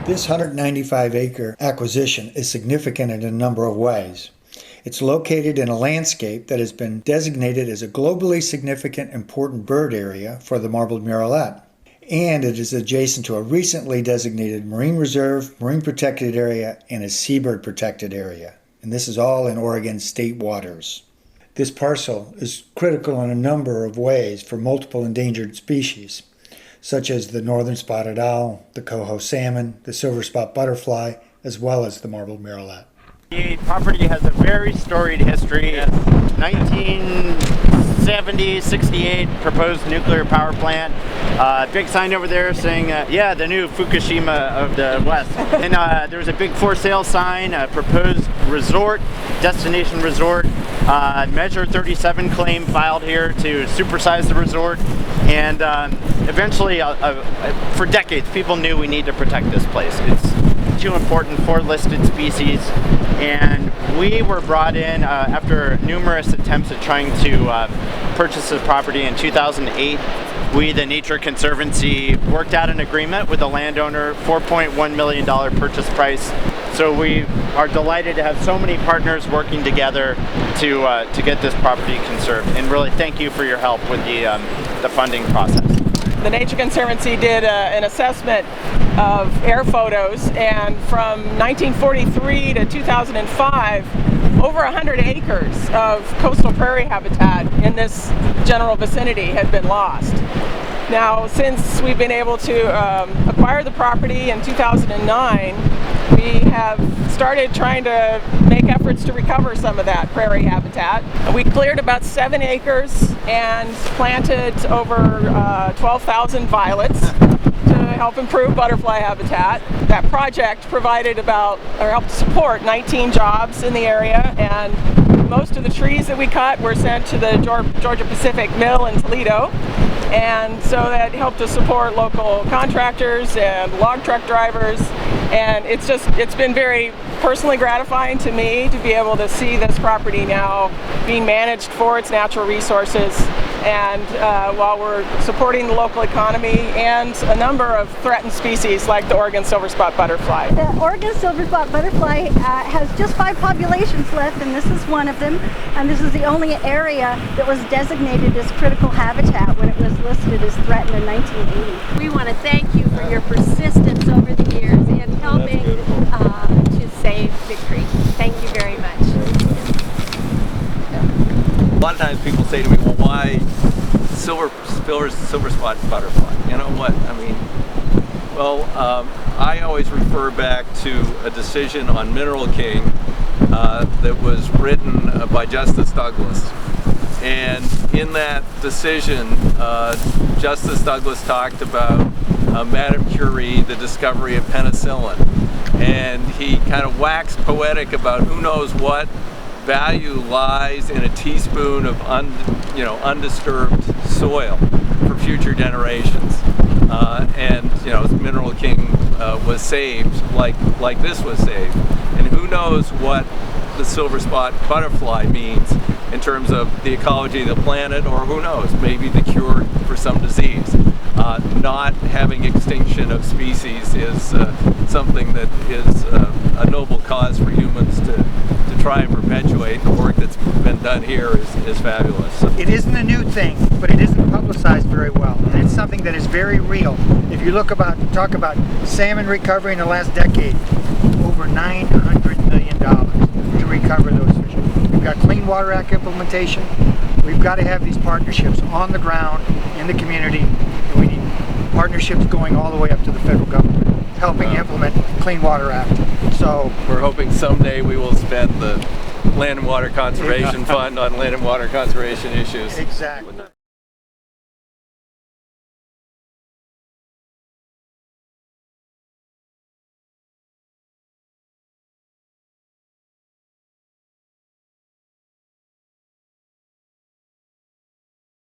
This 195-acre acquisition is significant in a number of ways. It's located in a landscape that has been designated as a globally significant important bird area for the marbled murrelet. And it is adjacent to a recently designated marine reserve, marine protected area, and a seabird protected area. And this is all in Oregon state waters. This parcel is critical in a number of ways for multiple endangered species, such as the northern spotted owl, the coho salmon, the silver spot butterfly, as well as the marbled murrelet. The property has a very storied history. 1970, 68, proposed nuclear power plant. Big sign over there saying, yeah, the new Fukushima of the West. And there was a big for sale sign, proposed resort, destination resort, Measure 37 claim filed here to supersize the resort. And eventually, for decades, people knew we need to protect this place. It's too important for listed species, and we were brought in after numerous attempts at trying to purchase this property in 2008. We, the Nature Conservancy, worked out an agreement with the landowner, $4.1 million purchase price. So we are delighted to have so many partners working together to get this property conserved, and really thank you for your help with the funding process. The Nature Conservancy did an assessment of air photos, and from 1943 to 2005, over 100 acres of coastal prairie habitat in this general vicinity had been lost. Now, since we've been able to acquire the property in 2009, we have started trying to make efforts to recover some of that prairie habitat. We cleared about 7 acres and planted over 12,000 violets to help improve butterfly habitat. That project provided helped support 19 jobs in the area, and most of the trees that we cut were sent to the Georgia Pacific Mill in Toledo. And so that helped to support local contractors and log truck drivers. And it's been very personally gratifying to me to be able to see this property now being managed for its natural resources, and while we're supporting the local economy and a number of threatened species like the Oregon silver spot butterfly. The Oregon silver spot butterfly has just 5 populations left, and this is one of them. And this is the only area that was designated as critical habitat when it was listed as threatened in 1980. We want to thank you for your persistence over the years in helping to save Victory. Thank you very much. A lot of times people say to me, well, why silver spot butterfly? You know what? I mean, well, I always refer back to a decision on Mineral King that was written by Justice Douglas. And in that decision, Justice Douglas talked about Madame Curie, the discovery of penicillin. And he kind of waxed poetic about who knows what value lies in a teaspoon of undisturbed soil for future generations. And Mineral King was saved like this was saved. And who knows what the silver spot butterfly means in terms of the ecology of the planet, or who knows, maybe the cure for some disease. Not having extinction of species is something that is a noble cause for humans to try and perpetuate. The work that's been done here is fabulous. It isn't a new thing, but it isn't publicized very well, and it's something that is very real. If you talk about salmon recovery in the last decade, over $900 million to recover those fish. We've got Clean Water Act implementation. We've got to have these partnerships on the ground in the community, and we need partnerships going all the way up to the federal government, helping implement Clean Water Act. So we're hoping someday we will spend the Land and Water Conservation Fund on land and water conservation issues. Exactly.